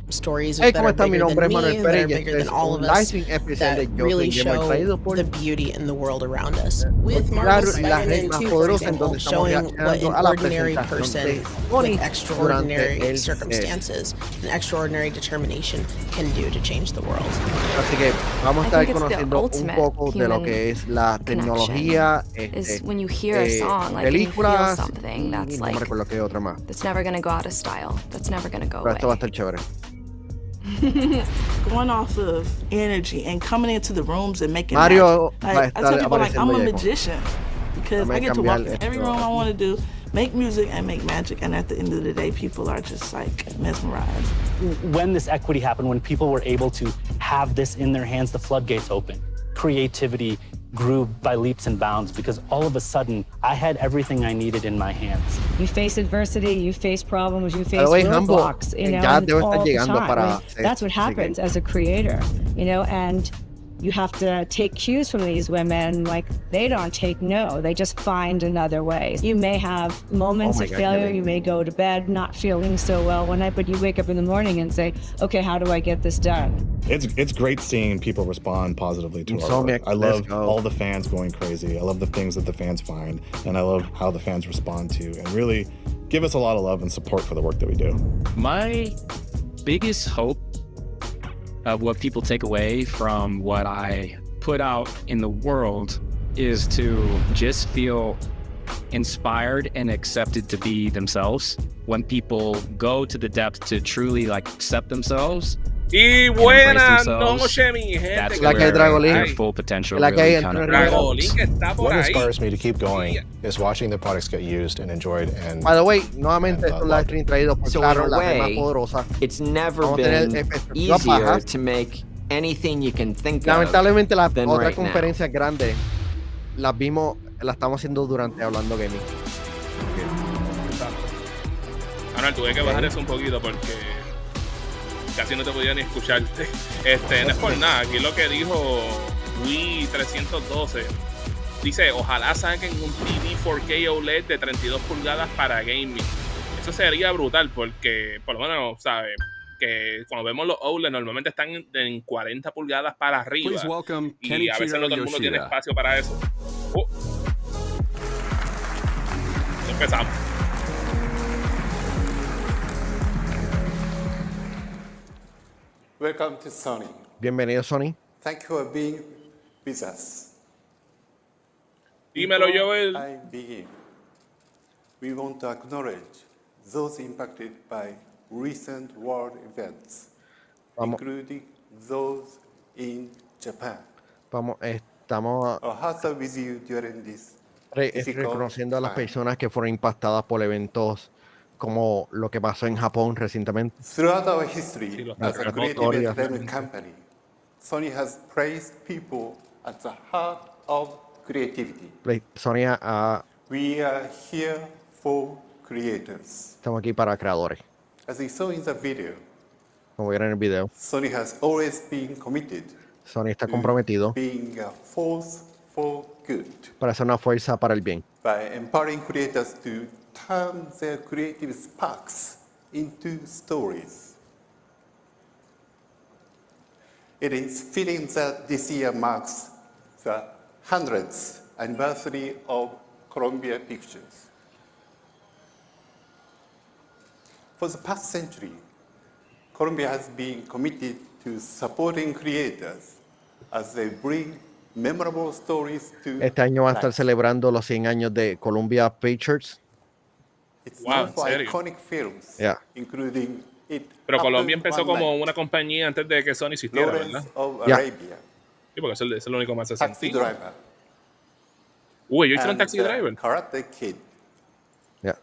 Stories Hey, that ¿cómo are está? Mi bigger nombre than es Manuel me, that Pérez are y bigger este than es all un of us, live especial that de Yo really Soy Gamer show traído por the beauty in the world around us. With Marvel Claro, la red Spider-Man más 2, for poderosa, en example, donde estamos showing what reaccionando an a la ordinary presentación person de with Sony durante extraordinary el CES. circumstances and extraordinary determination can do to change the world. Así que vamos a I estar think it's the conociendo un ultimate poco de lo human que es la connection tecnología, is when you hear a song, like, and you feel películas something y that's no me like, recuerdo qué otra más. that's never gonna go out of style, that's never gonna go Pero esto va a away. estar chévere. Going off of energy and coming into the rooms and making Mario magic. va a I estar tell people, like, I'm apareciendo a ya. magician because I get to walk in every room I want to do, make music and make magic, and at the end of the day, people are just like mesmerized. When this equity happened, when people were able to have this in their hands, the floodgates opened. Creativity grew by leaps and bounds because all of a sudden I had everything I needed in my hands. You face adversity, you face problems, you face way, Humble, roadblocks, you know, ya and debe estar all the llegando time. para I mean, that's what happens as a creator, you know, and you have to take cues from these women. Like, they don't take no, they just find another way. You may have moments of failure, you may go to bed not feeling so well one night, but you wake up in the morning and say, okay, how do I get this done? It's great seeing people respond positively to our work. I love all the fans going crazy. I love the things that the fans find, and I love how the fans respond to and really give us a lot of love and support for the work that we do. My biggest hope of what people take away from what I put out in the world is to just feel inspired and accepted to be themselves. When people go to the depth to truly like accept themselves. Y buenas noches, mi gente. That's la que hay Dragolín. their full potential La que hay really kind of Dragolín que está por What ahí. inspires me to keep going is watching the products get used and enjoyed. And by the way, nuevamente esto es un live stream traído por Claro, in a la red más way, poderosa. it's never Vamos a tener been efectos easier bajas. to make anything you can think Lamentablemente of las than otras right now. conferencias grandes las estamos haciendo durante Hablando Gaming. Manuel, tuve que bajar eso un poquito porque casi no te podía ni escuchar. No es por nada. Aquí lo que dijo Wii 312 dice: ojalá saquen un TV 4K OLED de 32 pulgadas para gaming. Eso sería brutal porque, por lo menos, ¿sabes? Que cuando vemos los OLED normalmente están en 40 pulgadas para arriba. Y a veces no todo el mundo tiene espacio para eso. Empezamos. Welcome to Sony. Bienvenido, Sony. Thank you for being with us. Dímelo, Joel. Before I begin, we want to acknowledge those impacted by recent world events, including those in Japan. Estamos Our hearts are with you during this difficult reconociendo a las time. personas que fueron impactadas por eventos como lo que pasó en Japón recientemente. Throughout our history as a creative entertainment company, Sony has placed people at the heart of creativity. Sony We are here for creators. estamos aquí para creadores. As we saw in the video, Como vieron en el video, Sony has always been committed Sony está comprometido being a force for good para ser una fuerza para el bien, by empowering creators to turn their creative sparks into stories. It is fitting that this year marks the 100th anniversary of Columbia Pictures. For the past century, Columbia has been committed to supporting creators as they bring memorable stories to Este año va a estar life. celebrando los 100 años de Columbia Pictures. It's Wow, known for ¿en serio? iconic films, Yeah. including It Pero Colombia Happened empezó One como Night, una compañía antes de que Sony existiera, Lawrence ¿verdad? of Yeah. Arabia, Sí, porque eso es lo único más Taxi sencillo. Driver, Uy, yo hice un and Taxi Driver. Karate Kid. Yeah.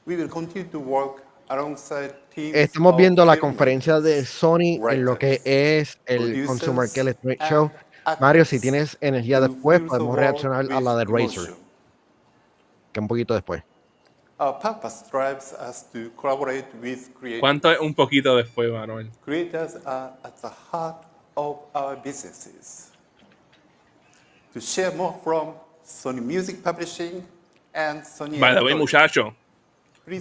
We will continue to work alongside teams Estamos of viendo la filmmakers, conferencia de Sony en lo que es el producers, Consumer Electronic and Show. actors Mario, si tienes energía to después, fill the podemos world reaccionar a la de with Razer, emotion. que un poquito después. Our purpose drives us to collaborate with creators. ¿Cuánto es un poquito después, Manuel? Creators are at the heart of our businesses. To share more from Sony Music Publishing and Sony By the way, muchachos,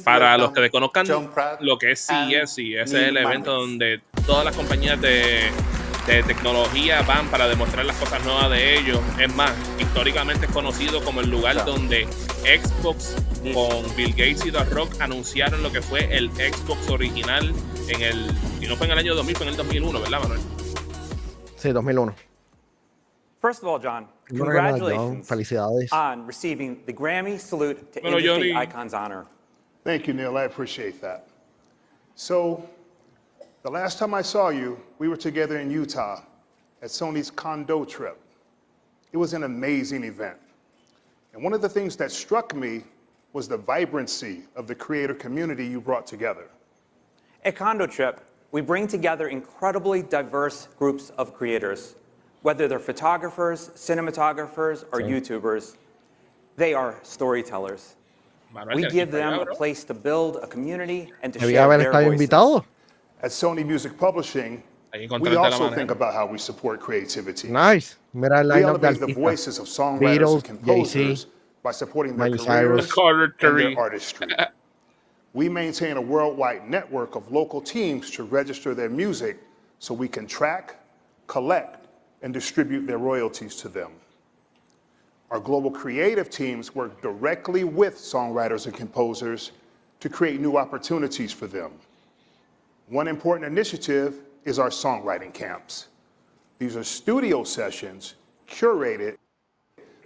para los que desconozcan John Pratt lo que es CES, CES es el evento donde todas las compañías de tecnología van para demostrar las cosas nuevas de ellos. Es más, históricamente es conocido como el lugar donde Xbox con Bill Gates y The Rock anunciaron lo que fue el Xbox original si no fue en el año 2000, fue en el 2001, ¿verdad, Manuel? Sí, 2001. First of all, John, congratulations Felicidades. on receiving the Grammy Salute to Industry Icons honor. Thank you, Neil. I appreciate that. So, the last time I saw you, we were together in Utah at Sony's condo trip. It was an amazing event. And one of the things that struck me was the vibrancy of the creator community you brought together. At Condo Trip, we bring together incredibly diverse groups of creators. Whether they're photographers, cinematographers, or YouTubers, they are storytellers. We give them a place to build a community and to share their voices. At Sony Music Publishing, we also think about how we support creativity. Nice. Mira el We line-up de elevate the artistas. voices of songwriters and composers by supporting their careers and their artistry. We maintain a worldwide network of local teams to register their music so we can track, collect, and distribute their royalties to them. Our global creative teams work directly with songwriters and composers to create new opportunities for them. One important initiative is our songwriting camps. These are studio sessions curated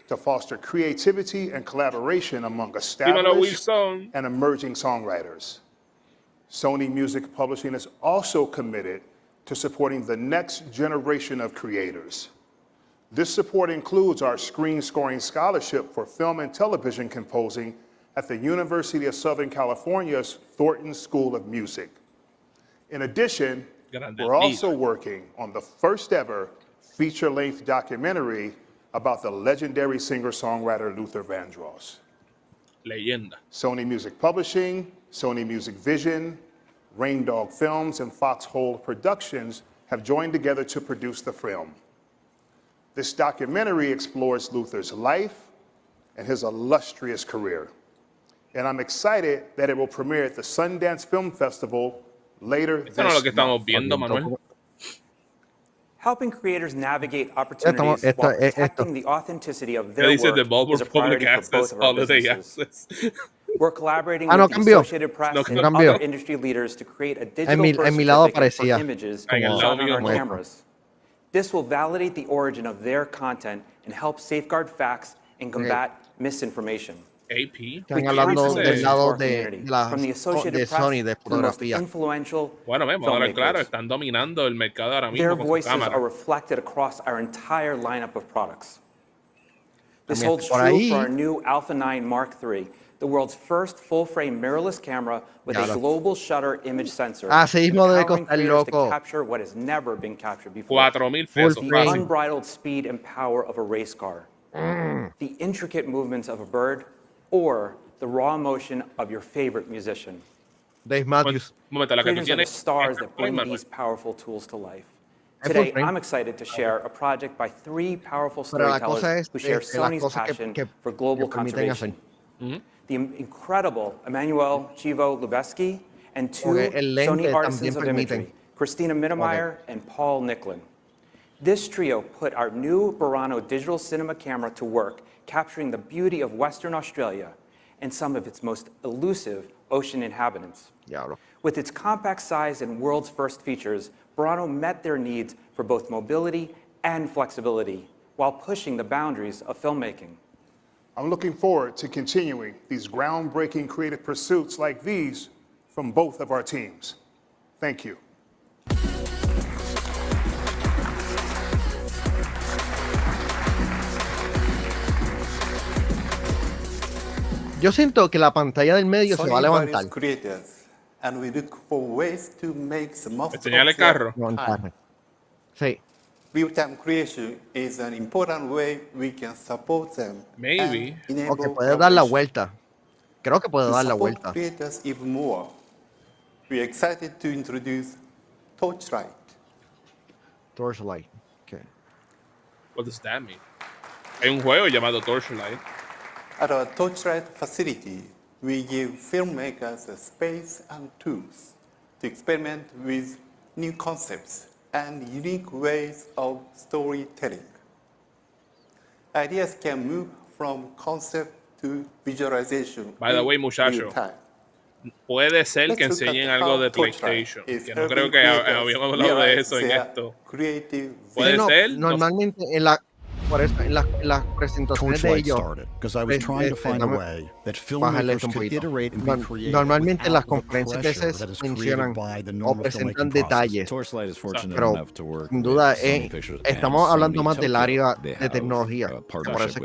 to foster creativity and collaboration among established and emerging songwriters. Sony Music Publishing is also committed to supporting the next generation of creators. This support includes our Screen Scoring Scholarship for Film and Television Composing at the University of Southern California's Thornton School of Music. In addition, we're also working on the first ever feature-length documentary about the legendary singer-songwriter Luther Vandross. Leyenda. Sony Music Publishing, Sony Music Vision, Rain Dog Films, and Foxhole Productions have joined together to produce the film. This documentary explores Luther's life and his illustrious career. And I'm excited that it will premiere at the Sundance Film Festival later this month. Helping creators navigate opportunities while protecting the authenticity of their work is a priority for both of our businesses. We're collaborating with the Associated Press and other industry leaders to create a digital birth certificate for images shown on our cameras. This will validate the origin of their content and help safeguard facts and combat misinformation. AP. Están hablando del lado de Sony de fotografía. Bueno, vamos a hablar claro, están dominando el mercado ahora mismo Their con su voices cámara. are reflected across our entire lineup of products. This holds true for our new Alpha 9 Mark III, the world's first full-frame mirrorless camera with a global shutter image sensor, empowering creators to capture what has never been captured before. The unbridled speed and power of a race car, the intricate movements of a bird, or the raw emotion of your favorite musician. Dave Matthews. Creators are the stars that bring these powerful tools to life. Today, I'm excited to share a project by three powerful storytellers who share Sony's passion for global conservation. The incredible Emmanuel Chivo Lubeski and two Sony artisans of imagery, Christina Mittermeier and Paul Nicklin. This trio put our new Burano digital cinema camera to work, capturing the beauty of Western Australia and some of its most elusive ocean inhabitants. With its compact size and world's first features, Burano met their needs for both mobility and flexibility while pushing the boundaries of filmmaking. I'm looking forward to continuing these groundbreaking creative pursuits like these from both of our teams. Thank you. Yo siento que la pantalla del medio se va a levantar. And we look for ways to make the most of el carro. Sí. Real-time creation is an important way we can support them. Maybe. O que puede dar la vuelta. Creo que puede dar la vuelta. Creators even more. We are excited to introduce Torchlight. Torchlight. Okay. What does that mean? Hay un juego llamado Torchlight. At our Torchlight facility, we give filmmakers the space and tools to experiment with new concepts and unique ways of storytelling. Ideas can move from concept to visualization. By the way, muchacho, puede ser que enseñen algo de PlayStation. Que no creo que habíamos hablado de eso en esto. Puede ser. Normalmente por eso, en las presentaciones de ellos, normalmente en las conferencias de CES mencionan o presentan detalles, pero sin duda estamos hablando más del área de tecnología. Por eso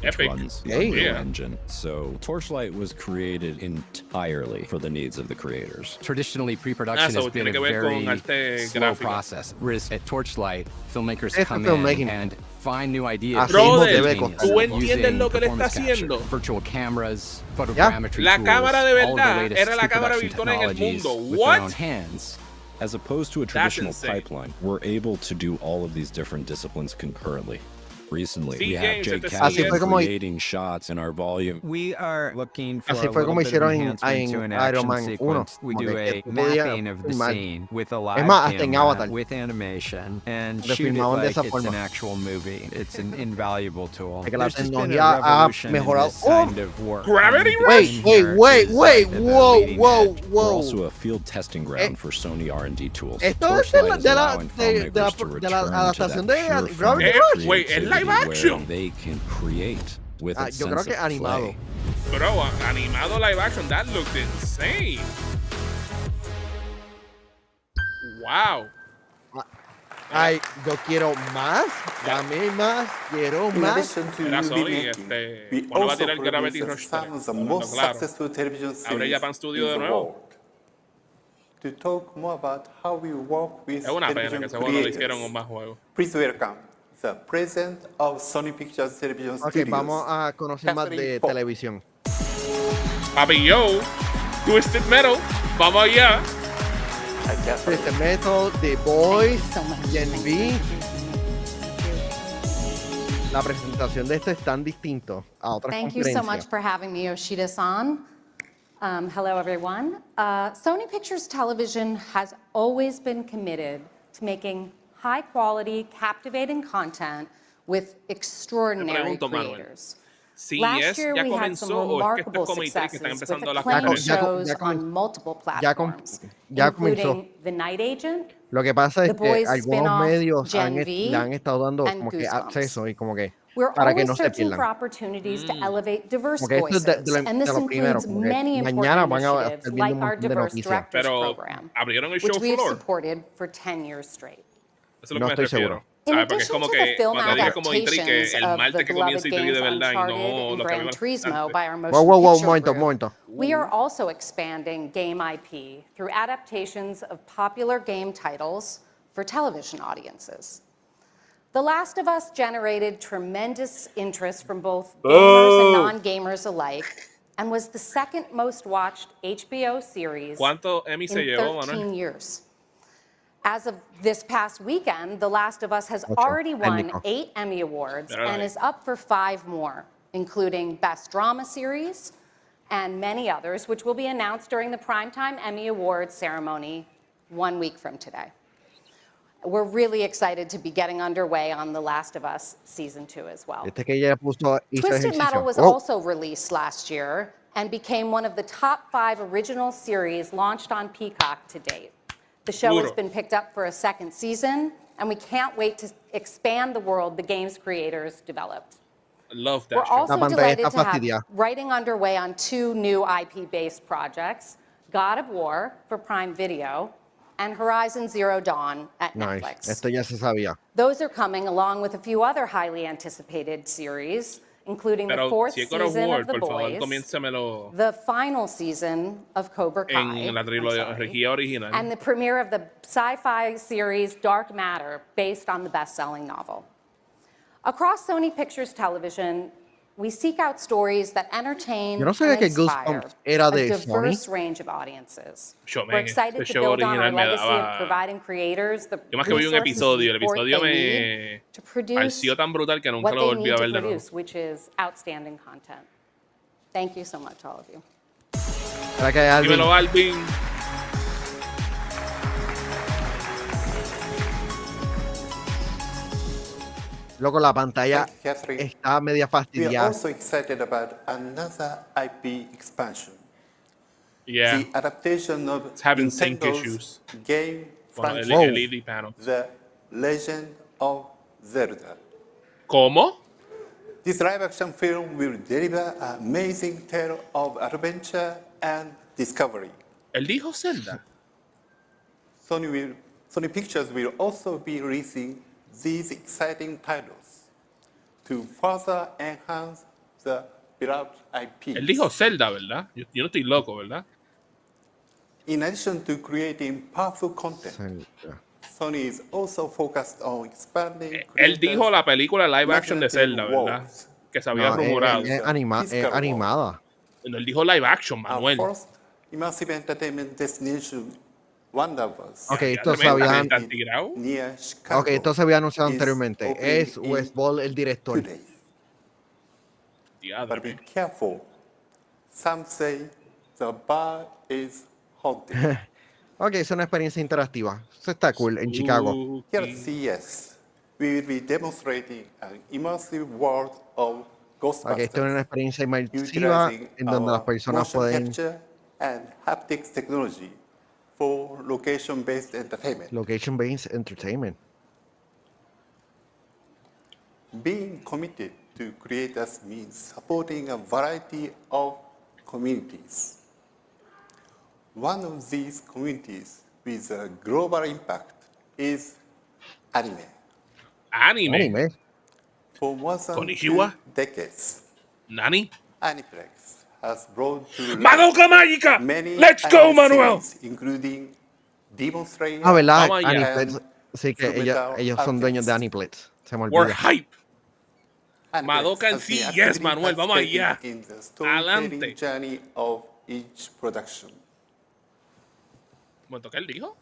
Epic. Engine. So Torchlight was created entirely for the needs of the creators. Traditionally, pre-production has been a very slow process. Whereas at Torchlight, filmmakers come in and find new ideas. ¿Tú entiendes lo que le está haciendo? Virtual cameras, photogrammetry La tools, cámara de all the verdad latest era la cámara virtual en el mundo. What? As opposed to a traditional pipeline, we're able to do all of these different disciplines concurrently. Recently, we have Jake creating shots in our volume. We are looking for así fue como hicieron en Iron Man 1. We do a mapping of the scene with a live camera, with animation, and shoot it like it's an actual movie. It's an invaluable tool. There's just been a revolution in this kind of work. Gravity Rush! Wait, whoa. We're also a field testing ground for Sony R&D tools. Esto es de la adaptación de Gravity Rush. Wait, es live action. They can create with a yo creo que animado. Bro, animado live action, that looked insane. Wow. Ay, yo quiero más, dame más, quiero más. Era Sony, ¿cuándo va a tirar Gravity Rush 3? Claro. Abre Japan Studio de nuevo. To talk more about how we work with es una pena que ese juego no lo hicieron con más juegos. Please welcome the president of Sony Pictures Television Studios. Vamos a conocer más de televisión. Papi yo, Twisted Metal, vamos allá. Twisted Metal, The Boys, Gen V. La presentación de esto es tan distinto a otras conferencias. Thank you so much for having me, Yoshida-san. Hello, everyone. Sony Pictures Television has always been committed to making high-quality, captivating content with extraordinary creators. Last year, we had some remarkable successes with acclaimed shows on multiple platforms, including The Night Agent, Lo que pasa es The Boys que algunos medios le han estado dando como que acceso y como que para que no se pierdan. For opportunities to elevate diverse voices, and this includes many important initiatives like our Diverse Directors Program, which we have supported for 10 years straight. Eso es lo que me refiero. Porque es como que cuando diga como E3 que el martes que comienza E3 de verdad y no lo que vimos antes. Momento. We are also expanding game IP through adaptations of popular game titles for television audiences. The Last of Us generated tremendous interest from both gamers and non-gamers alike, and was the second most watched HBO series in 13 years. As of this past weekend, The Last of Us has already won 8 Emmy Awards and is up for 5 more, including Best Drama Series and many others, which will be announced during the Primetime Emmy Awards ceremony 1 week from today. We're really excited to be getting underway on The Last of Us Season 2 as well. Twisted Metal was also released last year and became one of the top 5 original series launched on Peacock to date. The show has been picked up for a second season, and we can't wait to expand the world the game's creators developed. Love that We're show. also delighted to have writing underway on 2 new IP-based projects, God of War for Prime Video, and Horizon Zero Dawn at Netflix. Esto ya se sabía. Those are coming along with a few other highly anticipated series, including the 4th season of The Boys, the final season of Cobra Kai, and the premiere of the sci-fi series Dark Matter, based on the best-selling novel. Across Sony Pictures Television, we seek out stories that entertain Yo no and sabía que inspire Goosebumps era a de Sony. diverse range of audiences. Yo, We're men, excited este to show build on our original me legacy of daba. providing creators the Yo más que vi un resources episodio, el and support episodio they need me to produce pareció tan brutal que nunca what lo they volví need a to ver de nuevo. produce, which is outstanding content. Thank you so much, all of you. Dímelo, Alvin. Loco, la pantalla está media We are fastidiada. also excited about another IP expansion. Yeah. The adaptation of It's having sync Nintendo's issues. game Bueno, el franchise, LED panel. The Legend of Zelda. ¿Cómo? This live-action film will deliver an amazing tale of adventure and discovery. Él dijo Zelda. Sony Pictures will also be releasing these exciting titles to further enhance the beloved IP. Él dijo Zelda, ¿verdad? Yo no estoy loco, ¿verdad? In addition to creating powerful content, Sony is also focused on expanding. Él dijo la película live action de Zelda, ¿verdad? Que se había rumorado. Es animada. No, él dijo live action, Manuel. Our first immersive entertainment destination, Wonderverse. Ok, esto se había anunciado anteriormente. Es Westball el director. But be careful. Some say the bar is haunted. Ok, es una experiencia interactiva. Eso está cool en Chicago. Here at CES, we will be demonstrating an immersive world of Ghostbusters. Ok, esto es una experiencia inmersiva en donde las personas pueden... capture and haptics technology for location-based entertainment. Location-based entertainment. Being committed to creators means supporting a variety of communities. One of these communities with a global impact is anime. Anime? For more than Konnichiwa? 2 decades, Nani? Aniplex has brought to Madoka Mágica! many Let's go, anime Manuel! series, including Demon Slayer. ¿Verdad? Vamos allá. Aniplex. Sí, que ellos son dueños de Aniplex. Se me We're olvida. hype. Aniplex Madoka en has been sí, actively yes, Manuel, vamos participating allá. in the storytelling Adelante. journey of each production. ¿Cuánto que él dijo?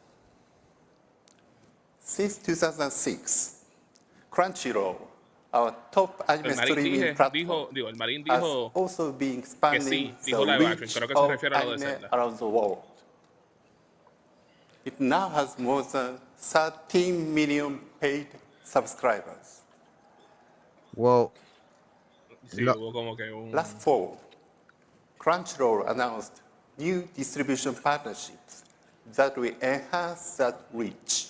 Since 2006, Crunchyroll, our top anime El Marín streaming platform, el Marín has dijo also been que expanding sí, dijo the live action. reach Creo que se of refiere a lo de anime Zelda. around the world. It now has more than 13 million paid subscribers. Wow. Sí, hubo como que un... Last fall, Crunchyroll announced new distribution partnerships that will enhance that reach.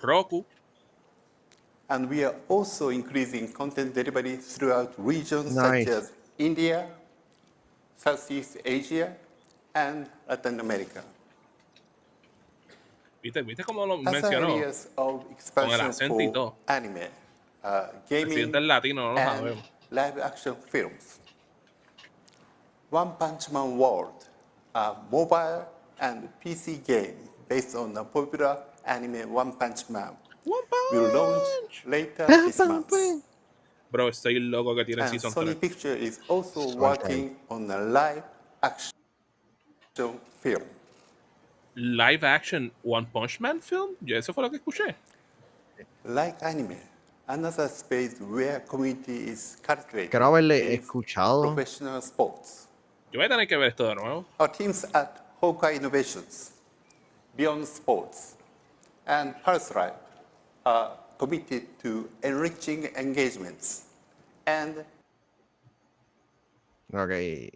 Roku. And we are also increasing content delivery throughout regions Nice. such as India, Southeast Asia, and Latin America. ¿Viste cómo lo Other mencionó? areas of Con el expansion acento y todo. for anime, gaming, Presidente latino, no lo and sabemos. live action films. One Punch Man World, a mobile and PC game based on the popular anime One Punch Man, will launch later this month. Bro, estoy loco que tiene And Season Sony 3. Pictures is also working on a live action film. Live action One Punch Man film? Yo, eso fue lo que escuché. Like anime, another space where community is cultivated Creo haberle is escuchado. professional sports. Yo voy a tener que ver esto de nuevo. Our teams at Hawkeye Innovations, Beyond Sports, and Pulse Life are committed to enriching engagements and Ok.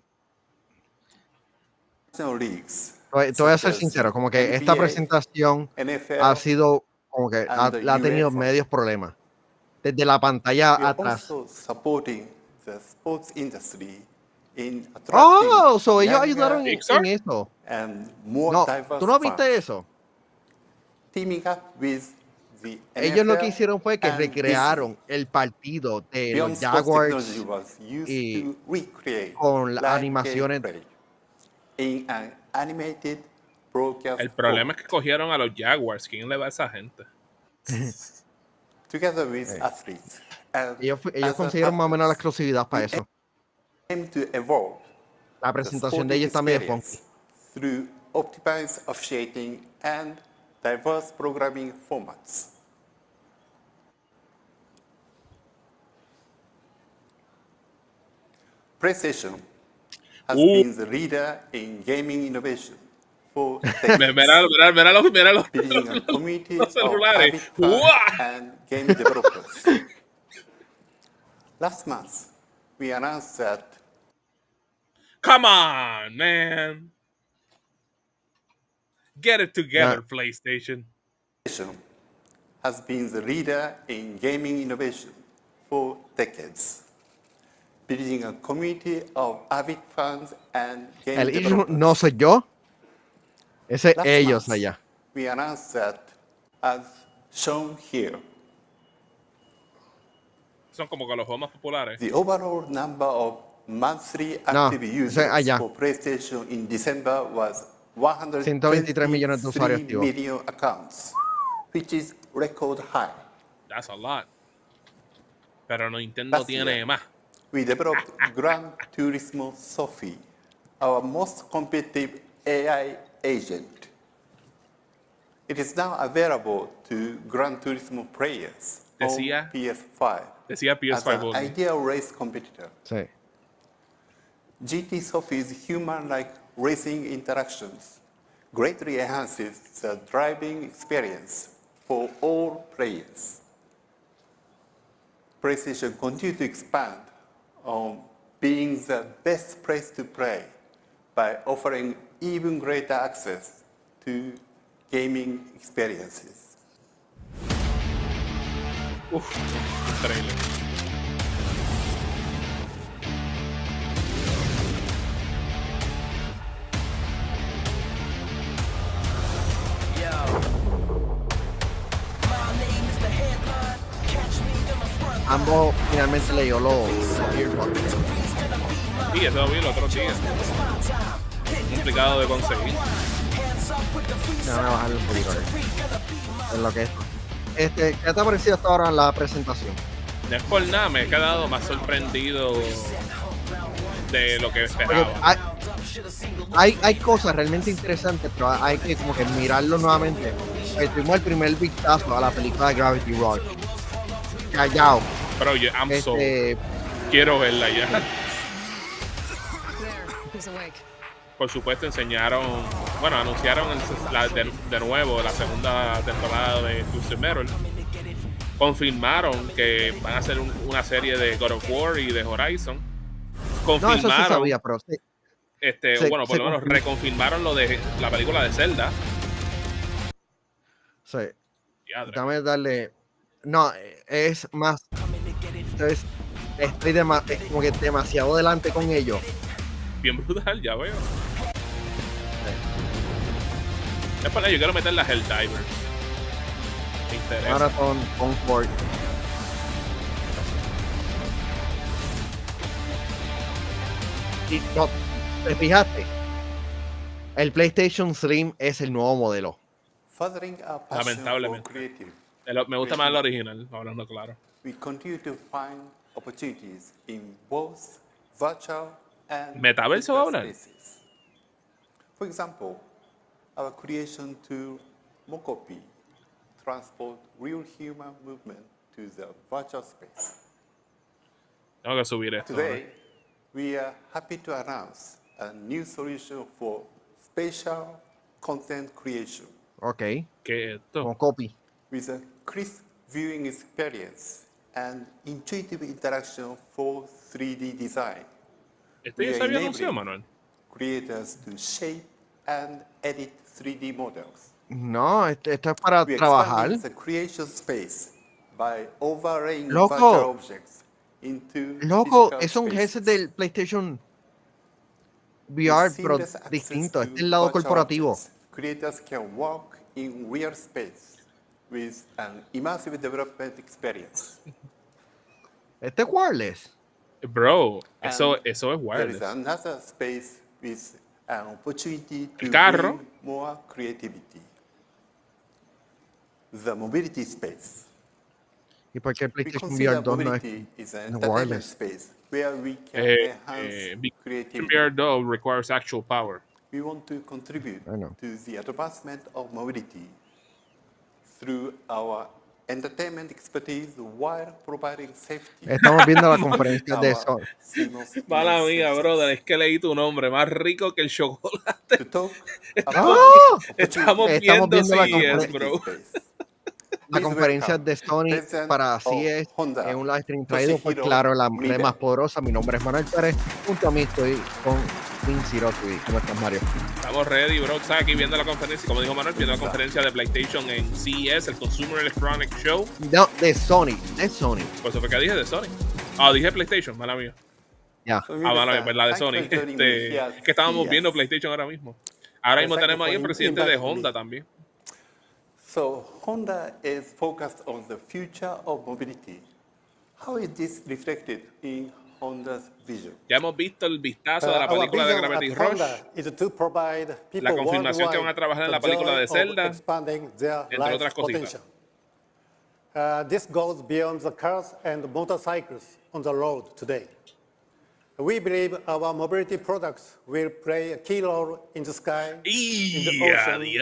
national leagues. Te voy a ser sincero, como que esta presentación ha sido como que ha tenido medios problemas. Desde la pantalla We are atrás. also supporting the sports industry in Oh, attracting ellos younger ayudaron en eso. and more No, diverse ¿tú no viste fans. eso? Teaming up with the Ellos lo que NFL hicieron fue que and recrearon el partido de Beyond los Sports Jaguars technology was used y to recreate con las live animaciones. gameplay in an animated broadcast El problema es que cogieron a los Jaguars. ¿Quién le va a esa gente? together with athletes. And Ellos as a consiguieron más o menos la partners, exclusividad para eso. La presentación de ella está medio funky. Through optimized officiating and diverse programming formats. PlayStation has been the leader in gaming innovation for decades, building a community of avid fans and game developers. Last month, we announced that Come on, man. Get it together, PlayStation. PlayStation has been the leader in gaming innovation for decades, building a community of avid fans and game developers. No soy yo. Ese Last ellos month, allá. we announced that, as shown here, son como que los juegos más populares. The overall number of monthly active users for PlayStation in December was 123 millones de usuarios activos. Million accounts, which is record high. That's a lot. Pero Nintendo tiene más. We developed Gran Turismo Sophie, our most competitive AI agent. It is now available to Gran Turismo players on PS5. Decía PS5 as an ideal race competitor. Sí. GT Sophie's human-like racing interactions greatly enhances the driving experience for all players. PlayStation continues to expand on being the best place to play by offering even greater access to gaming experiences. Trailer. Ambos finalmente leyó los earbuds. Sí, eso lo vi el otro día. Complicado de conseguir. Déjame bajarle un poquito es lo que es. ¿Qué te ha parecido hasta ahora en la presentación? No es por nada, me he quedado más sorprendido de lo que esperaba. Hay cosas realmente interesantes, pero hay que como que mirarlo nuevamente. Tuvimos el primer vistazo a la película de Gravity Rush. Callao. Pero yo, quiero verla ya. Por supuesto anunciaron de nuevo la segunda temporada de Twisted Metal. Confirmaron que van a hacer una serie de God of War y de Horizon. Confirmaron, no, eso se sabía, pero por lo menos reconfirmaron lo de la película de Zelda. Sí. Déjame darle. No, es más. Entonces, estoy como que demasiado delante con ellos. Bien brutal, ya veo. Es para yo quiero meter las Helldivers. Me interesa. Marathon Concord. Y no, ¿te fijaste? El PlayStation Slim es el nuevo modelo. Lamentablemente. Me gusta más el original, hablando claro. We continue to find opportunities in both virtual and ¿Metaverso va a hablar? For example, our creation tool Mokopi transport real human movement to the virtual space. Tengo que subir esto. Today, we are happy to announce a new solution for spatial content creation. Okay. ¿Qué es esto? Mokopi. With a crisp viewing experience and intuitive interaction for 3D design. ¿Esto ya se había anunciado, Manuel? Creators to shape and edit 3D models. No, esto es para trabajar. The creation space by overlaying Loco. virtual objects into Loco, es un headset del PlayStation VR, pero distinto. Este es el lado corporativo. Creators can walk in real space with an immersive development experience. Este es wireless. Bro, eso es wireless. There is another space with an opportunity to carro. bring more creativity. The mobility space. ¿Y por qué el PlayStation VR 2 no es wireless? Space where we can enhance creativity. Though requires actual power. We want to contribute to the advancement of mobility through our entertainment expertise while providing safety. Estamos viendo la conferencia de Sony. Mala mía, brother, es que leí tu nombre, más rico que el chocolate. Estamos viendo CES, bro. La conferencia de Sony para CES en un live stream traído por Claro, la red más poderosa. Mi nombre es Manuel Pérez. Junto a mí estoy con Zero TV. ¿Cómo estás, Mario? Estamos ready, bro. Estás aquí viendo la conferencia, como dijo Manuel, viendo la conferencia de PlayStation en CES, el Consumer Electronics Show. No, de Sony. De Sony. Pues eso fue que dije de Sony. Dije PlayStation, mala mía. Ya. Mala mía, pues la de Sony. Que estábamos viendo PlayStation ahora mismo. Ahora mismo tenemos ahí el presidente de Honda también. So Honda is focused on the future of mobility. How is this reflected in Honda's vision? Ya hemos visto el vistazo de la película de Gravity Rush, la confirmación que van a trabajar en la película de Zelda, entre otras cositas. This goes beyond the cars and motorcycles on the road today. We believe our mobility products will play a key role in the sky, in the ocean, in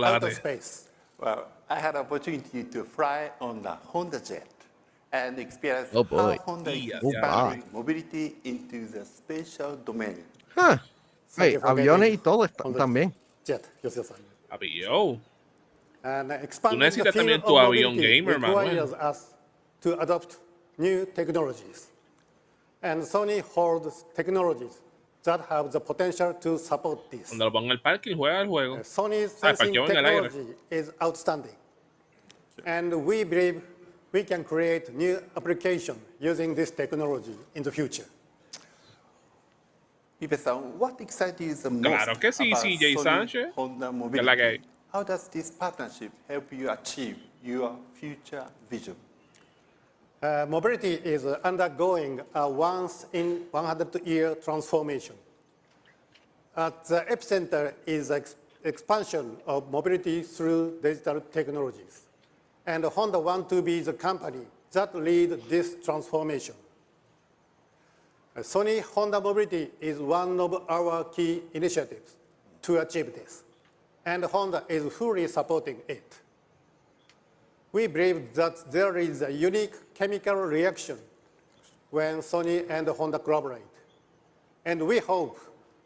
outer space. Well, I had an opportunity to fly on the Honda Jet and experience how Honda is expanding mobility into the spatial domain. Hey, aviones y todo también. Jet, Avión. Tú necesitas también tu avión gamer, Manuel. Us to adopt new technologies. And Sony holds technologies that have the potential to support this. Cuando lo ponga en el parking, juega el juego. Sony's sensing technology is outstanding. And we believe we can create new applications using this technology in the future. What excites you the most claro que sí, CJ Sánchez. Honda mobility? How does this partnership help you achieve your future vision? Mobility is undergoing a once-in-100-year transformation. At the epicenter is expansion of mobility through digital technologies. And Honda wants to be the company that leads this transformation. Sony Honda Mobility is one of our key initiatives to achieve this. And Honda is fully supporting it. We believe that there is a unique chemical reaction when Sony and Honda collaborate. And we hope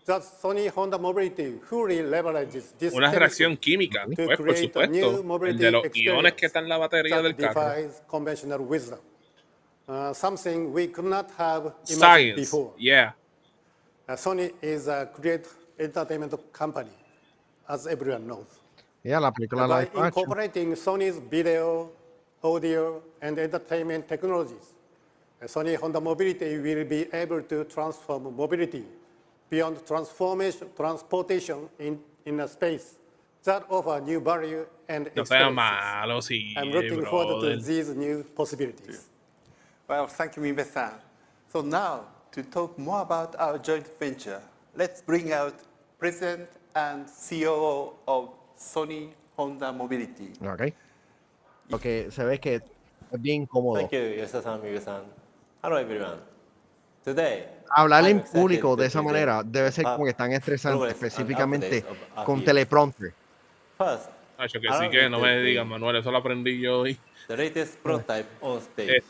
that Sony Honda Mobility fully leverages this una reacción química, pues, por supuesto, el de los iones que están en la batería del carro. Conventional wisdom. Something we could not have imagined before. Yeah. Sony is a great entertainment company, as everyone knows. Yeah, la película by incorporating Sony's video, audio, and entertainment technologies, Sony Honda Mobility will be able to transform mobility beyond transportation in a space that offer new value and experiences. I'm looking forward to these new possibilities. Well, thank you, Mibe-san. So now, to talk more about our joint venture, let's bring out President and COO of Sony Honda Mobility. Okay. Porque se ve que es bien cómodo. Thank you, Yoshida-san, Mibe-san. Hello, everyone. Today, hablar en público de esa manera debe ser como que tan estresante, específicamente con teleprompter. First, que sí que no me digan, Manuel, eso lo aprendí yo hoy. The latest prototype on stage.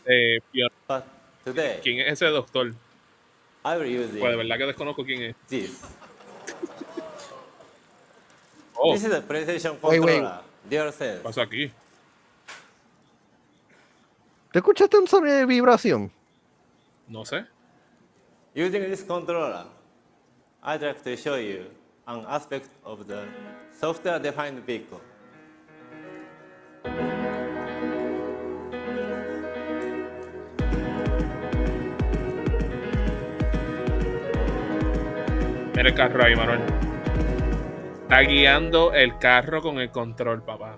But today, ¿quién es ese doctor? I will use pues de verdad que desconozco quién es. This. This is a PlayStation controller. DualSense. ¿Qué pasa aquí? ¿Te escuchaste un sonido de vibración? No sé. Using this controller, I'd like to show you an aspect of the software-defined vehicle. Mira el carro ahí, Manuel. Está guiando el carro con el control, papá.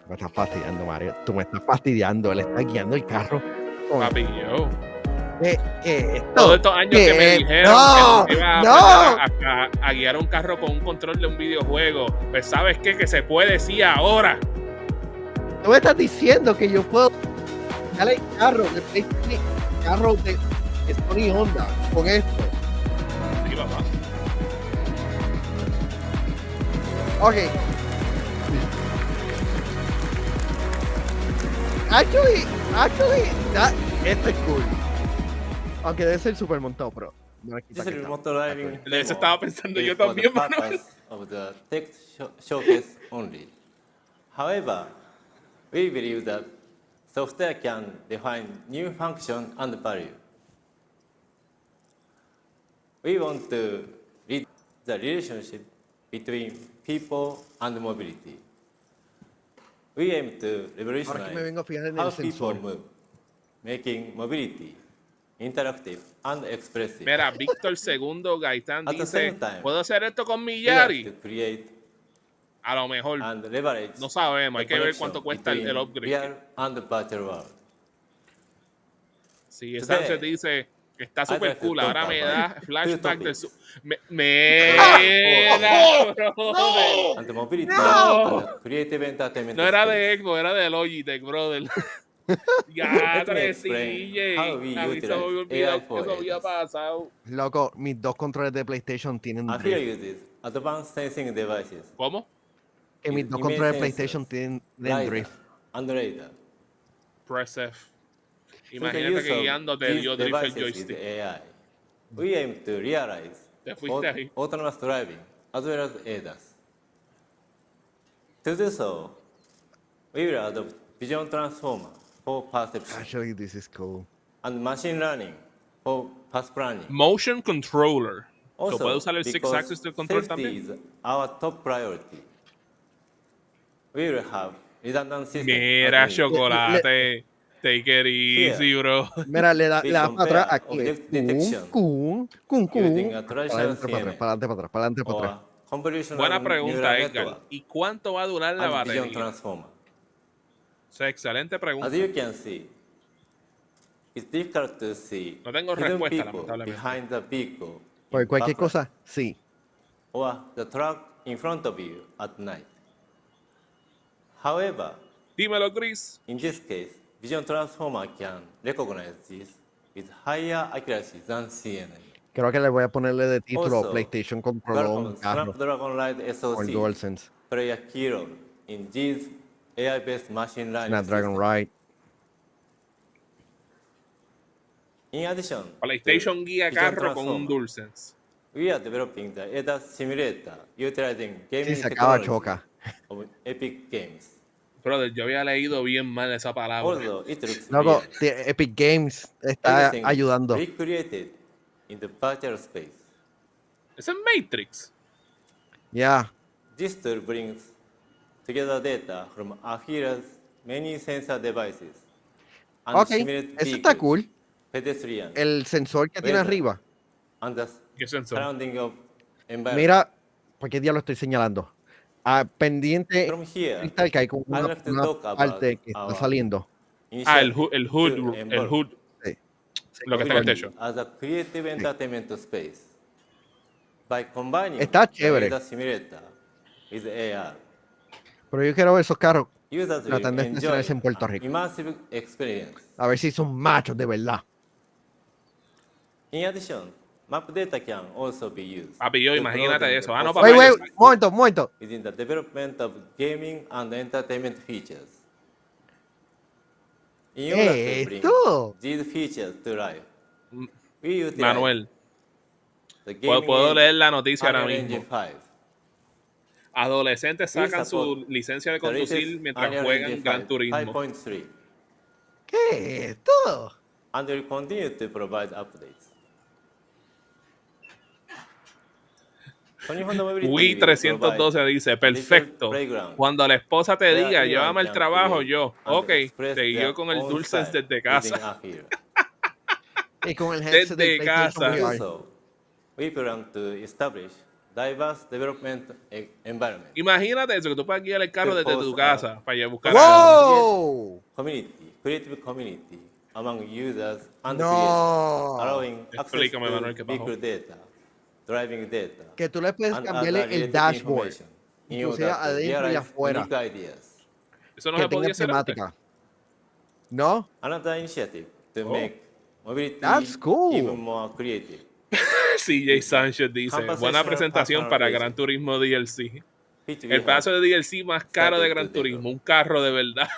Me estás fastidiando, Mario. Tú me estás fastidiando. Él está guiando el carro con... Papi, yo. Esto, todos estos años que me dijeron que iba a guiar un carro con un control de un videojuego, pues ¿sabes qué? Que se puede decir ahora. Tú me estás diciendo que yo puedo darle el carro de Sony Honda con esto. Sí, papá. Ok. Actually, esto es cool. Aunque debe ser super montado, pero no This is remote driving. Eso estaba pensando yo también, Manuel. Of the tech showcase only. However, we believe that software can define new function and value. We want to lead the relationship between people and mobility. We aim to revolutionize how people move, making mobility interactive and expressive. Mira, Víctor II Gaitán At the dice, same time, ¿puedo hacer esto con mi we have Yari? to create A lo mejor. and leverage No sabemos, hay the que ver connection cuánto cuesta el between upgrade. real and virtual world. Sí, Today, Sánchez dice que está I'd super like to cool. talk Ahora me about da two flashback del... topics. Mira, brother. And the mobility No. and the creative entertainment No era space. de Expo, era de Logitech, brother. Ya, Let me sí, explain how we a mí se me había utilize AI olvidado que for eso había ADAS. pasado. Loco, mis dos controles de PlayStation tienen And here drift. uses advanced sensing devices. ¿Cómo? Que mis dos controles de PlayStation tienen drift. And radar. Press F. Through the Imagínate use que of guiándote these dio drift el devices with joystick. AI, we aim to realize Te fuiste ahí. autonomous driving as well as ADAS. To do so, we will adopt vision transformer for perception Actually, this is cool. and machine learning for path planning. Motion controller. Also, ¿So puede usar el six because axis del control safety también? is our top priority, we will have redundant systems. Mira, as needed. chocolate. Take it easy, bro. Mira, le da para atrás aquí. Object detection using a traditional CNN Para adelante, para adelante, para or atrás. convolutional Buena pregunta, neural Edgar. network ¿Y cuánto va a durar la and vision batería? transformer. O sea, excelente pregunta. As you can see, it's difficult to see No tengo hidden respuesta, people lamentablemente. behind the vehicle Por cualquier cosa, sí. or the truck in front of you at night. However, Dímelo, Chris. in this case, vision transformer can recognize this with higher accuracy than CNN. Creo que le voy a ponerle de título Also, PlayStation controló un Qualcomm's carro Snapdragon Lite con SoC DualSense. play a key role in these AI-based machine learning Snapdragon systems. Ride. In addition, PlayStation to guía Vision carro con un Transformer, DualSense. we are developing the ADAS simulator utilizing gaming Sí, se acaba technology choca. of Epic Games. Brother, yo había leído bien mal esa palabra. Although it looks Luego, real, Epic Games está everything ayudando. recreated in the virtual space. ¿Es en Matrix? Ya. This tool brings together data from Ahira's many sensor devices and Ok, simulate eso está vehicles, cool. pedestrians, El sensor que tiene weather, arriba. and the ¿Qué sensor? surrounding of environment. Mira, ¿por qué día lo estoy señalando? Pendiente From here, cristal que hay con I'd una, like to una talk about parte que está our saliendo. El hood, el hood. Sí. Lo que está en el techo. As a creative entertainment space. By combining Está the chévere. ADAS simulator with AR, Pero yo quiero ver esos carros users will tratando de enjoy estacionarse en Puerto an Rico. immersive experience. A ver si son machos de verdad. In addition, map data can also be used. Papi, yo to imagínate broaden eso. the Ah, no, Wait, papá. wait, momento. within the development of gaming and entertainment features. In order to bring Esto. these features to life, we utilize Manuel, the gaming puedo leer engine la noticia ahora Unreal mismo. Engine 5. Adolescentes We sacan su support licencia de the latest conducir mientras Unreal juegan Engine Gran 5 Turismo. 5.3, ¿Qué es esto? and will continue to provide updates. Sony Honda Mobility Wii will 312 provide dice, digital perfecto. playground Cuando la esposa te where diga, anyone llévame al can trabajo, create yo, and ok, express te guío their con el own DualSense style desde using casa. Ahira. Y con el headset del Desde PlayStation casa. To do VR. so, we plan to establish diverse development environment. Imagínate eso, que tú puedas guiar el carro desde tu casa para ir a buscar ¡Wow! Community, creative community among users and No. creators, allowing access Explícame, to Manuel, ¿qué pasó? vehicle data, driving data, Que tú le puedes and cambiarle other el related dashboard. information in Inclusive order to adentro y realize afuera. unique ideas. Eso no Que se tenga podía hacer antes. temática. ¿No? Another initiative to Oh. make mobility That's cool. even more creative. CJ Sánchez dice, buena presentación para Gran Turismo DLC. El pedazo de DLC más caro de Gran Turismo, un carro de verdad.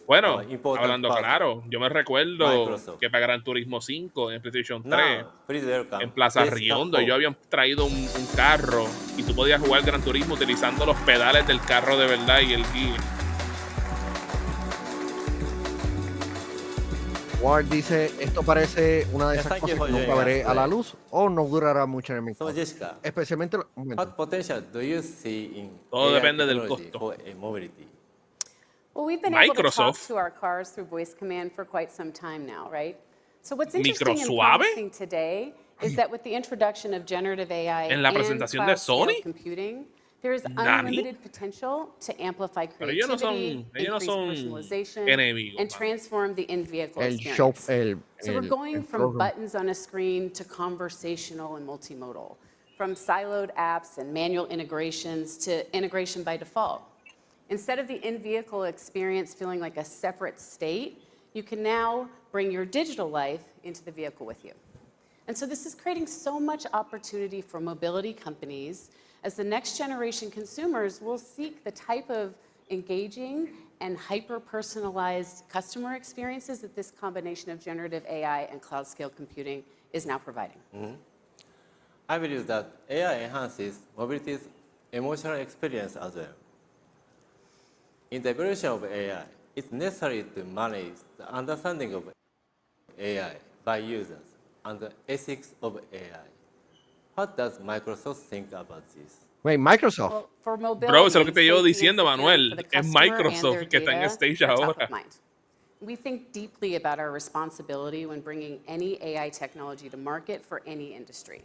Bueno, hablando claro, yo me recuerdo que para Gran Turismo 5 en PlayStation 3, en Plaza Riondo, ellos habían traído un carro y tú podías jugar Gran Turismo utilizando los pedales del carro de verdad y el guía. Ward dice, esto parece una de esas cosas que nunca veré a la luz o no durará mucho en el mercado. Especialmente... Todo depende del costo. Well, we've been able to talk to our cars through voice command for quite some time now, right? So what's interesting and promising today is that with the introduction of generative AI and cloud-scale computing, there is unlimited potential to amplify creativity, increase personalization, and transform the in-vehicle experience. So we're going from buttons on a screen to conversational and multimodal, from siloed apps and manual integrations to integration by default. Instead of the in-vehicle experience feeling like a separate state, you can now bring your digital life into the vehicle with you. And so this is creating so much opportunity for mobility companies as the next generation consumers will seek the type of engaging and hyper-personalized customer experiences that this combination of generative AI and cloud-scale computing is now providing. I believe that AI enhances mobility's emotional experience as well. In the evolution of AI, it's necessary to manage the understanding of AI by users and the ethics of AI. What does Microsoft think about this? Wait, Microsoft. Well, Bro, eso es lo que te llevo diciendo, Manuel. Es Microsoft que está en stage ahora. We think deeply about our responsibility when bringing any AI technology to market for any industry.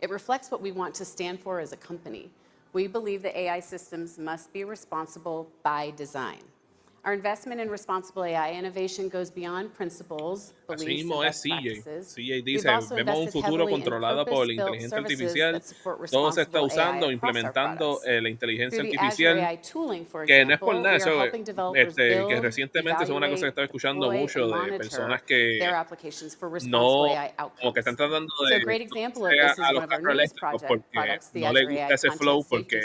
It reflects what we want to stand for as a company. We believe that AI systems must be responsible by design. Our investment in responsible AI innovation goes beyond principles, beliefs, and best practices. CJ dice, vemos un futuro controlado por la inteligencia artificial. Todo se está usando, implementando la inteligencia artificial, que no es por nada, eso, que recientemente es una cosa que estaba escuchando mucho de personas que no, como que están tratando de a los carros eléctricos porque no les gusta ese flow, porque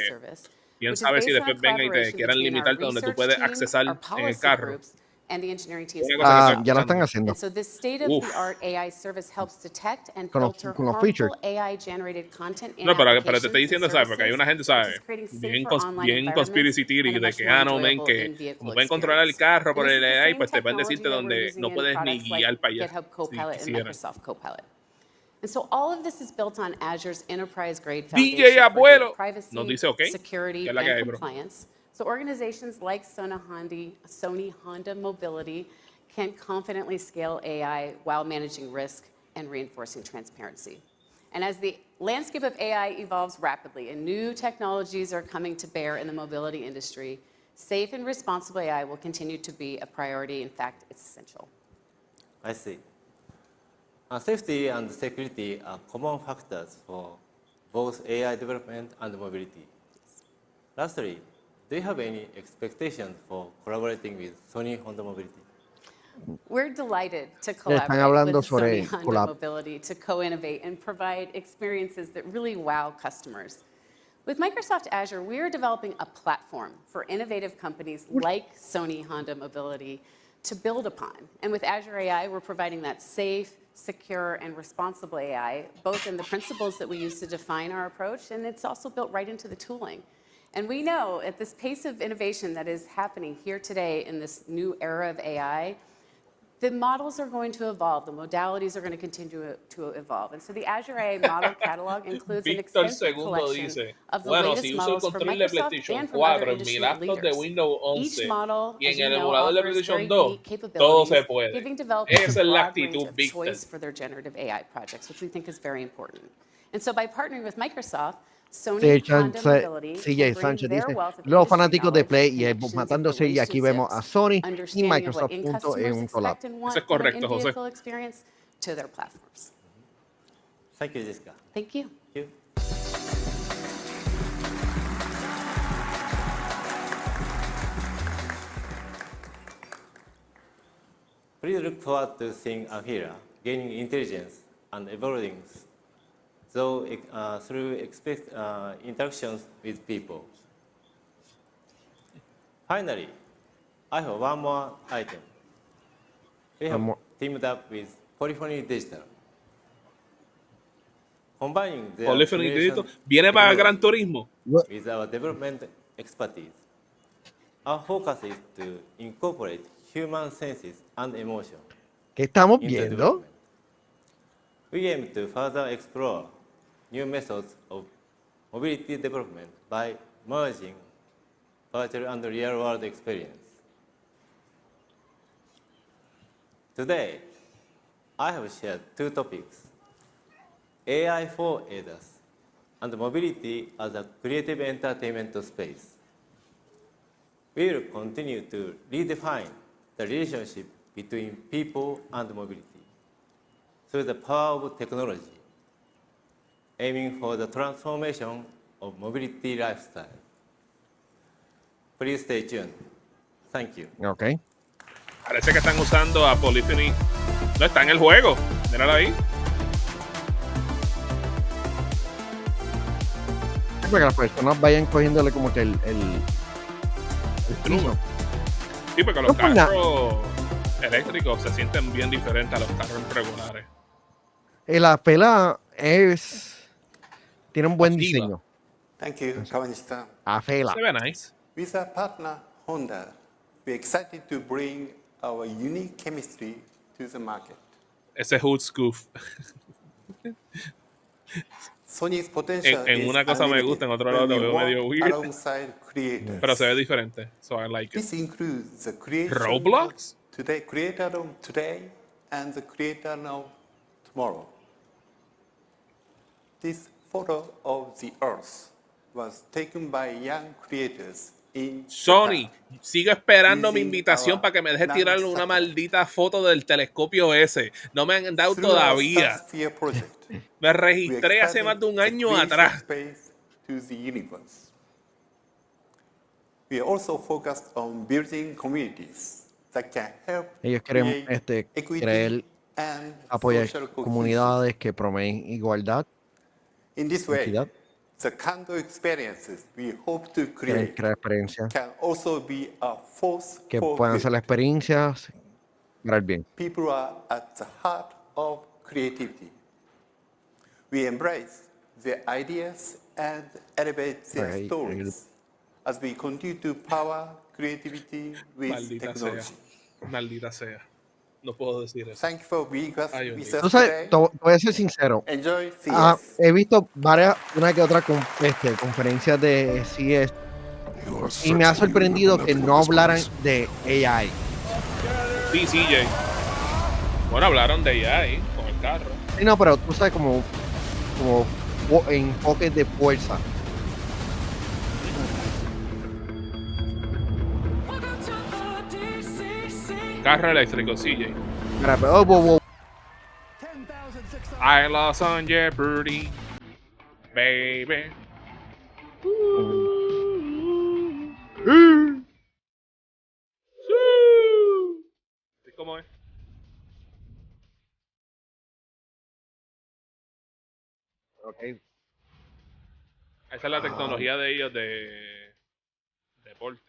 quién sabe si después venga y te quieran limitarte donde tú puedes accesar en el carro. Ya lo están haciendo. So this state-of-the-art AI service helps detect and filter harmful AI-generated content. No, pero te estoy diciendo, ¿sabes? Porque hay una gente, ¿sabes? Bien conspiracy theory de que, no, men, que como pueden controlar el carro por el AI, pues te pueden decirte donde no puedes ni guiar para allá. Si And so all of this is built on Azure's enterprise-grade DJ foundation Abuelo for privacy, security, and compliance. So organizations like Sony Honda Mobility can confidently scale AI while managing risk and reinforcing transparency. And as the landscape of AI evolves rapidly and new technologies are coming to bear in the mobility industry, safe and responsible AI will continue to be a priority. In fact, it's essential. I see. Safety and security are common factors for both AI development and mobility. Lastly, do you have any expectations for collaborating with Sony Honda Mobility? We're delighted to collaborate with Sony Honda Mobility to co-innovate and provide experiences that really wow customers. With Microsoft Azure, we are developing a platform for innovative companies like Sony Honda Mobility to build upon. And with Azure AI, we're providing that safe, secure, and responsible AI, both in the principles that we use to define our approach, and it's also built right into the tooling. And we know at this pace of innovation that is happening here today in this new era of AI, the models are going to evolve, the modalities are going to continue to evolve. And so the Azure AI model catalog includes an extensive collection of the latest models from Microsoft and from other industry leaders. Each model, as you know, offers very unique capabilities, giving developers a broad range of choice for their generative AI projects, which we think is very important. And so by partnering with Microsoft, Sony Honda Mobility CJ Sánchez dice, los fanáticos de Play y Xbox matándose, y aquí vemos a Sony y Microsoft juntos en un collab. Eso es correcto, José. To their platforms. Thank you, Jessica. Thank you. Thank you. Please look forward to seeing Ahira gaining intelligence and evolving through interactions with people. Finally, I have one more item. We have teamed up with Polyphony Digital. Combining their Polyphony Digital viene para Gran Turismo. With our development expertise. Our focus is to incorporate human senses and emotion. ¿Qué estamos viendo? We aim to further explore new methods of mobility development by merging virtual and real-world experience. Today, I have shared two topics: AI for ADAS and mobility as a creative entertainment space. We will continue to redefine the relationship between people and mobility through the power of technology, aiming for the transformation of mobility lifestyle. Please stay tuned. Thank you. Okay. Parece que están usando a Polyphony. No, está en el juego. Míralo ahí. Sí, para que las personas vayan cogiéndole como que el truco. Sí, porque los carros eléctricos se sienten bien diferentes a los carros regulares. La pela tiene un buen diseño. Thank you, Kawanishi-san. Afela. Se ve nice. With our partner Honda, we're excited to bring our unique chemistry to the market. Ese hood scoof. Sony's potential en una cosa me gusta, en otro lado lo veo medio weird. Alongside creators. Pero se ve diferente, so I like it. This includes the creation Roblox? Today, creator of today and the creator of tomorrow. This photo of the Earth was taken by young creators in Sony, sigo esperando mi invitación para que me deje tirar una maldita foto del telescopio ese. No me han dado todavía. Me registré hace más de un año atrás. We are also focused on building communities that can help Ellos quieren crear, apoyar comunidades que promueven igualdad. In this way, the kind of experiences we hope to create can also be a force que for puedan good. ser las experiencias para el bien. People are at the heart of creativity. We embrace their ideas and elevate their stories as we continue to power creativity with technology. Maldita sea. No puedo decir eso. Thank you for being with us. Tú sabes, te voy a ser sincero. Enjoy CES. He visto una que otra conferencias de CES y me ha sorprendido que no hablaran de AI. Sí, CJ. Bueno, hablaron de AI con el carro. Sí, no, pero tú sabes como enfoques de fuerza. Carro eléctrico, CJ. I lost on Jeopardy, baby. ¿Cómo es? Okay. Esa es la tecnología de ellos de deporte.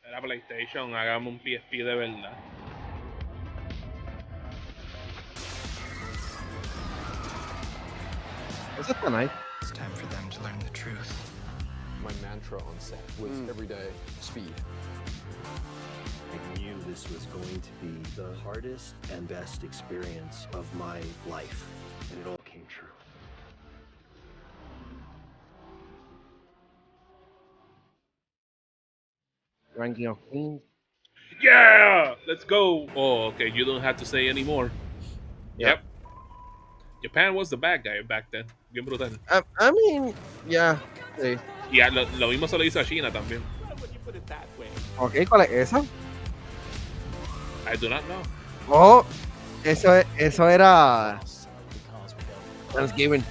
Era PlayStation, hagamos un PSP de verdad. Eso está nice. It's time for them to learn the truth. My mantra on set was everyday speed. I knew this was going to be the hardest and best experience of my life, and it all came true. Ranking of Queens. Yeah! Let's go! Oh, okay, you don't have to say anymore. Yep. Japan was the bad guy back then. Bien brutal. I mean, yeah. Sí. Y lo mismo se lo hizo a China también. Ok, ¿cuál es esa? I do not know. Oh, Eso era Thanksgiving.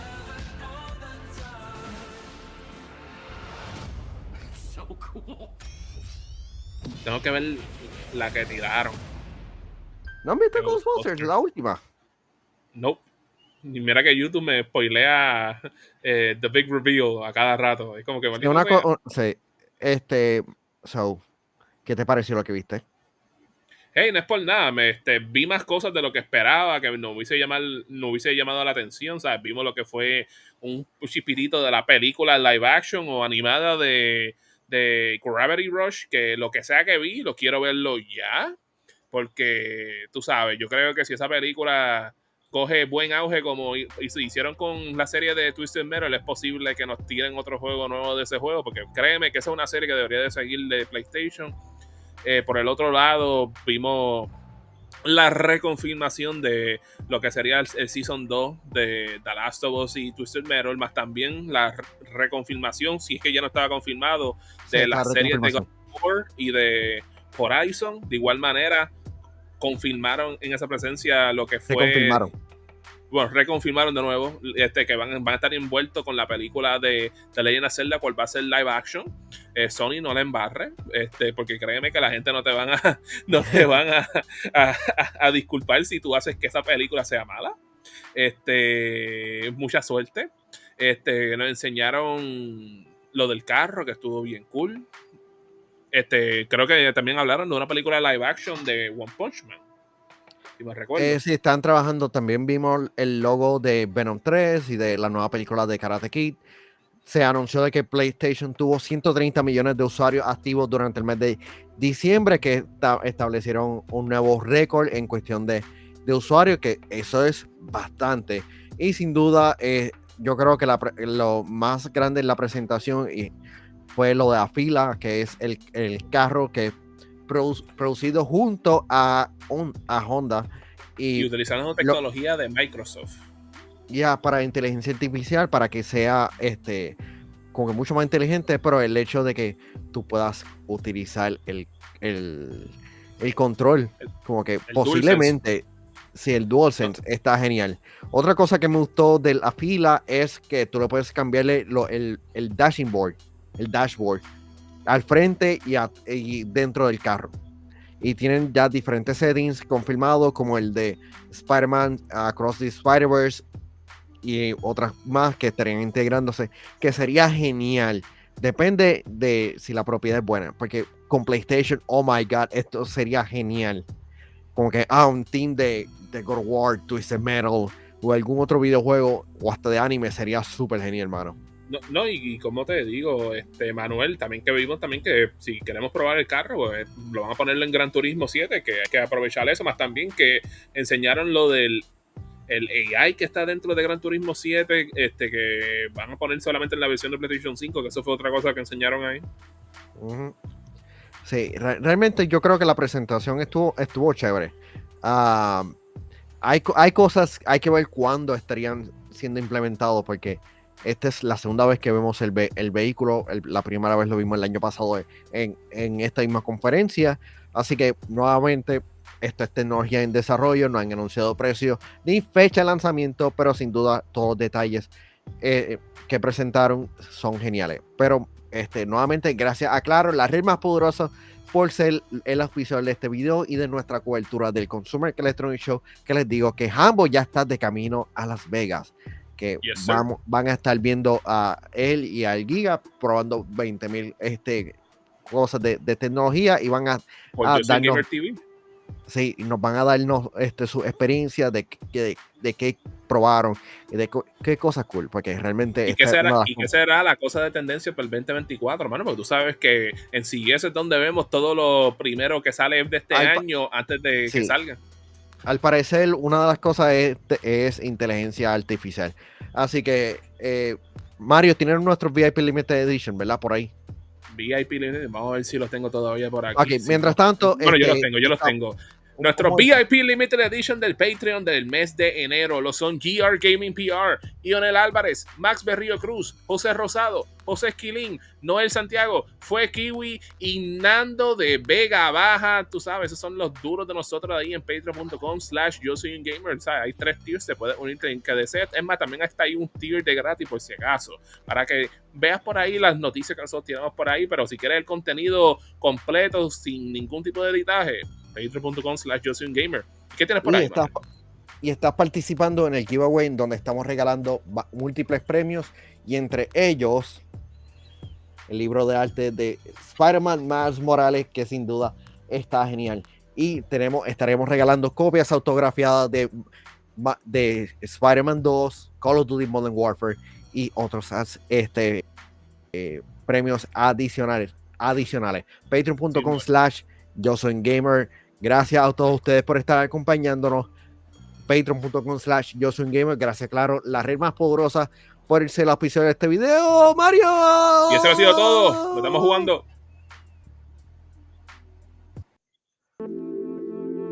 Tengo que ver la que tiraron. ¿No han visto Ghostbusters, la última? Nope. Y mira que YouTube me spoilea The Big Reveal a cada rato. Es como que ¿qué te pareció lo que viste? Hey, no es por nada, vi más cosas de lo que esperaba, que no hubiese llamado la atención, ¿sabes? Vimos lo que fue un chipirito de la película live action o animada de Gravity Rush, que lo que sea que vi, lo quiero verlo ya, porque tú sabes, yo creo que si esa película coge buen auge como hicieron con la serie de Twisted Metal, es posible que nos tiren otro juego nuevo de ese juego, porque créeme que esa es una serie que debería de seguir de PlayStation. Por el otro lado, vimos la reconfirmación de lo que sería el Season 2 de The Last of Us y Twisted Metal, más también la reconfirmación, si es que ya no estaba confirmado, de las series de God of War y de Horizon. De igual manera, confirmaron en esa presencia lo que fue... reconfirmaron de nuevo que van a estar envueltos con la película de The Legend of Zelda, cual va a ser live action. Sony no la embarre, porque créeme que la gente no te van a disculpar si tú haces que esa película sea mala. Mucha suerte. Nos enseñaron lo del carro, que estuvo bien cool. Creo que también hablaron de una película live action de One Punch Man. Si me recuerdo. Sí, están trabajando. También vimos el logo de Venom 3 y de la nueva película de Karate Kid. Se anunció de que PlayStation tuvo 130 millones de usuarios activos durante el mes de diciembre, que establecieron un nuevo récord en cuestión de usuarios, que eso es bastante. Y sin duda, yo creo que lo más grande en la presentación fue lo de la fila, que es el carro que producido junto a Honda y utilizando tecnología de Microsoft para inteligencia artificial, para que sea como que mucho más inteligente, pero el hecho de que tú puedas utilizar el control, como que posiblemente si el DualSense está genial. Otra cosa que me gustó de la fila es que tú le puedes cambiarle el dashboard al frente y dentro del carro. Y tienen ya diferentes settings confirmados, como el de Spider-Man Across the Spider-Verse y otras más que estarían integrándose, que sería genial. Depende de si la propiedad es buena, porque con PlayStation, oh my god, esto sería genial. Como que un team de God of War, Twisted Metal o algún otro videojuego o hasta de anime sería súper genial, hermano. No, y como te digo, Manuel, también que vimos también que si queremos probar el carro, pues, lo van a ponerlo en Gran Turismo 7, que hay que aprovechar eso, más también que enseñaron lo del el AI que está dentro de Gran Turismo 7, que van a poner solamente en la versión de PlayStation 5, que eso fue otra cosa que enseñaron ahí. Sí, realmente yo creo que la presentación estuvo chévere. Hay cosas, hay que ver cuándo estarían siendo implementados, porque esta es la segunda vez que vemos el vehículo. La primera vez lo vimos el año pasado en esta misma conferencia. Así que nuevamente esto es tecnología en desarrollo. No han anunciado precio ni fecha de lanzamiento, pero sin duda todos los detalles que presentaron son geniales. Pero nuevamente gracias a Claro, la red más poderosa, por ser el auspiciador de este video y de nuestra cobertura del Consumer Electronics Show, que les digo que Hambo ya está de camino a Las Vegas, que van a estar viendo a él y al Giga probando 20,000 cosas de tecnología, y van a darnos, sí, nos van a darnos su experiencia de qué probaron y de qué cosas cool, porque realmente qué será la cosa de tendencia para el 2024, hermano, porque tú sabes que en CES es donde vemos todo lo primero que sale de este año antes de que salga. Al parecer, una de las cosas es inteligencia artificial. Así que, Mario, tienen nuestros VIP Limited Edition, ¿verdad? Por ahí. VIP Limited, vamos a ver si los tengo todavía por aquí. Ok, mientras tanto... Bueno, yo los tengo. Nuestros VIP Limited Edition del Patreon del mes de enero lo son GR Gaming PR, Ionel Álvarez, Max Berrío Cruz, José Rosado, José Esquilín, Noel Santiago, Fue Kiwi y Nando de Vega Baja. Tú sabes, esos son los duros de nosotros ahí en patreon.com/yosoyungamer. Hay 3 tiers, te puedes unirte en que desees. Es más, también está ahí un tier de gratis por si acaso, para que veas por ahí las noticias que nosotros tiramos por ahí. Pero si quieres el contenido completo sin ningún tipo de editaje, patreon.com/yosoyungamer. ¿Qué tienes por ahí? Y estás participando en el giveaway donde estamos regalando múltiples premios, y entre ellos el libro de arte de Spider-Man Miles Morales, que sin duda está genial. Y estaremos regalando copias autografiadas de Spider-Man 2, Call of Duty Modern Warfare y otros premios adicionales. Patreon.com/yosoyungamer. Gracias a todos ustedes por estar acompañándonos. Patreon.com/yosoyungamer. Gracias, Claro, la red más poderosa, por irse el auspicio de este video. Mario. Y eso ha sido todo. Lo estamos jugando.